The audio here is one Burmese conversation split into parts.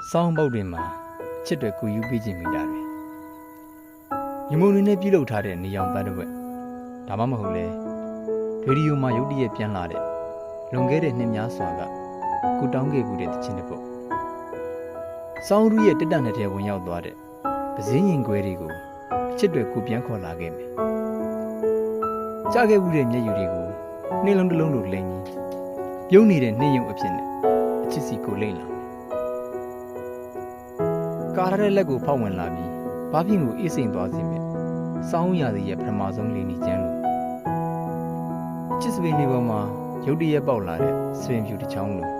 စောင်းပုတ်တွေမှာအချစ်တွေကူယူပေးခြင်းမိတာတွေညီမတွေနဲ့ပြုလုပ်ထားတဲ့နေအောင်ပတ်တစ်ဝက်ဒါမှမဟုတ်လေရေဒီယိုမှာရုတ်တရက်ပြန်လာတဲ့လွန်ခဲ့တဲ့နှစ်များစွာကကူတောင်းခဲ့မှုတဲ့တခြင်းတစ်ပုတ်စောင်းရူရဲ့တက်တက်နဲ့ထဲဝင်ရောက်သွားတဲ့ပစင်းရင်ခွဲတွေကိုအချစ်တွေကူပြန်ခေါ်လာခဲ့မယ်ကြားခဲ့မှုတဲ့မျက်ရည်တွေကိုနှင်းလုံးတစ်လုံးလိုလိမ့်ကြီးပြုံးနေတဲ့နှင်းရုံအဖြစ်နဲ့အချစ်စီကိုလိမ့်လာကာရတဲ့လက်ကိုဖောက်ဝင်လာပြီးဘာဖြစ်ကိုအေးစိမ်သွားစေမယ်စောင်းရသည်ရဲ့ပထမဆုံးလေးနီကျန်းလို့ချစ်စပင်းလေးပေါ်မှာရုတ်တရက်ပေါက်လာတဲ့စပင်ဖြူတစ်ချောင်းလို့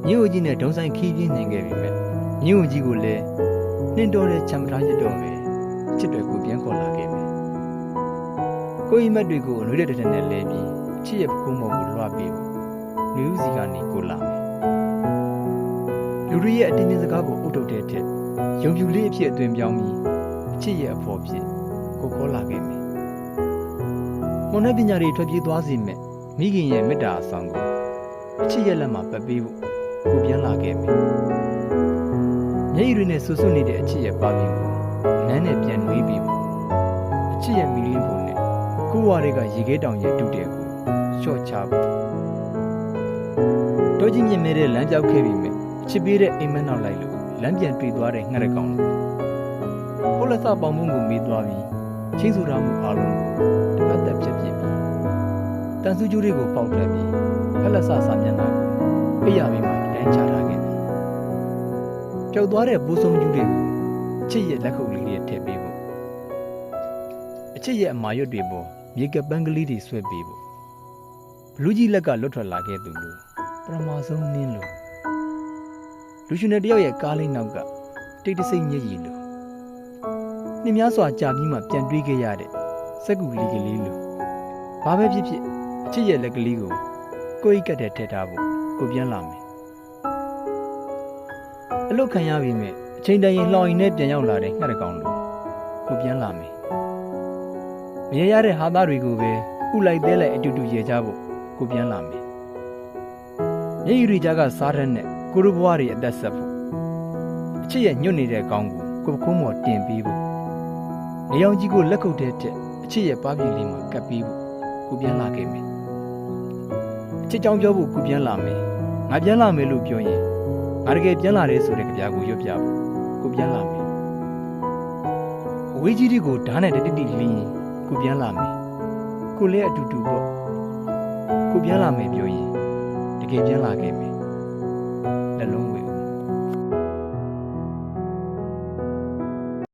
ညို့ကြီးနဲ့ဒုံဆိုင်ခီးပြင်းနေခဲ့ပြီမဲ့ညို့ကြီးကိုလည်းနှင်းတော်တဲ့ချမ်ပရာရတော့ပဲချစ်တွေကိုပြန်ခေါ်လာခဲ့မယ်ကိုအိမ်မက်တွေကိုအနှွေးတဲ့တဲ့နဲ့လဲပြီးချစ်ရဲ့ပကုံးမော်ကိုလွှတ်ပေးဖို့နယူးစီကနေကိုလာမယ်လူတွေရဲ့အတင်းစကားကိုအုပ်ထုတ်တဲ့ထက်ယုံကြည်လေးအဖြစ်အသွင်ပြောင်းပြီးအချစ်ရဲ့အဖို့ဖြစ်ကိုခေါ်လာခဲ့မယ်။မွန်နဲ့ပညာတွေထွက်ပြေးသွားစေမဲ့မိခင်ရဲ့မေတ္တာအဆောင်ကိုအချစ်ရဲ့လက်မှာပတ်ပေးဖို့ကိုပြန်လာခဲ့မယ်။မျက်ရည်တွေနဲ့ဆူဆွနေတဲ့အချစ်ရဲ့ပါပြင်ကိုနန်းနဲ့ပြန်နှွေးပြီးဖို့အချစ်ရဲ့မီလင်းဖို့နဲ့ကိုဝါတွေကရေခဲတောင်ရဲ့တူတဲ့ကိုလျှော့ချဖို့တော့ကြီးမြင်မဲ့တဲ့လမ်းပြောက်ခဲ့ပြီးမဲ့ချစ်ပေးတဲ့အိမ်မက်နောက်လိုက်လို့လမ်းပြန်တွေ့သွားတဲ့ငှက်ရကောင်ကိုလက်စပေါင်မုံကိုမေးသွားပြီးချင်းဆိုထားမှုအားလုံးကိုတစ်ပတ်သက်ဖြစ်ပြီးတန်ဆူကျိုးတွေကိုပေါက်ထွက်ပြီးဖက်လက်စစာမျက်နှာကိုအိပ်ရပြီးမှလမ်းချထားခဲ့တယ်ပျောက်သွားတဲ့ပိုးဆုံးကျူးတွေကိုအချစ်ရဲ့လက်ခုပ်လေးတွေထည့်ပေးဖို့အချစ်ရဲ့အမာရွတ်တွေပေါ်မြေကပန်းကလေးတွေဆွဲပေးဖို့ဘလူးကြီးလက်ကလွတ်ထွက်လာခဲ့သူလို့ပထမဆုံးနင်းလို့လူရှင်တယောက်ရဲ့ကားလေးနောက်ကတိတ်တဆိတ်မျက်ရည်လိုနှစ်များစွာကြာပြီးမှပြန်တွေးခဲ့ရတဲ့စက်ကူလေးကလေးလိုဘာပဲဖြစ်ဖြစ်အချစ်ရဲ့လက်ကလေးကိုကိုယ်အိတ်ကတ်တဲ့ထည့်ထားဖို့ကိုပြန်လာမယ်အလုတ်ခံရပြီးမြဲအချိန်တန်ရင်လှောင်ရင်နဲ့ပြန်ရောက်လာတဲ့ငှက်တကောင်လိုကိုပြန်လာမယ်မရရတဲ့ဟာသားတွေကိုပဲဥလိုက်သေးလိုက်အတူတူရေချဖို့ကိုပြန်လာမယ်မျက်ရည်တွေကြားကစားတဲ့နဲ့ကိုရဘွားတွေအသက်ဆက်ဖို့အချစ်ရဲ့ညွတ်နေတဲ့ကောင်းကိုကိုပခုံးမော်တင်ပေးဖို့နေအောင်ကြီးကိုလက်ခုပ်တဲ့တဲ့အချစ်ရဲ့ပါးပြင်းလေးမှာကပ်ပေးဖို့ကိုပြန်လာခဲ့မယ်အချစ်ကြောင်ပြောဖို့ကိုပြန်လာမယ်ငါပြန်လာမယ်လို့ပြောရင်ငါတကယ်ပြန်လာတယ်ဆိုတဲ့ကြပြကိုရွတ်ပြဖို့ကိုပြန်လာမယ်အဝေးကြီးတွေကိုဓာတ်နဲ့တိတိလင်းရင်ကိုပြန်လာမယ်ကိုလည်းအတူတူပေါ့ကိုပြန်လာမယ်ပြောရင်တကယ်ပြန်လာခဲ့မယ်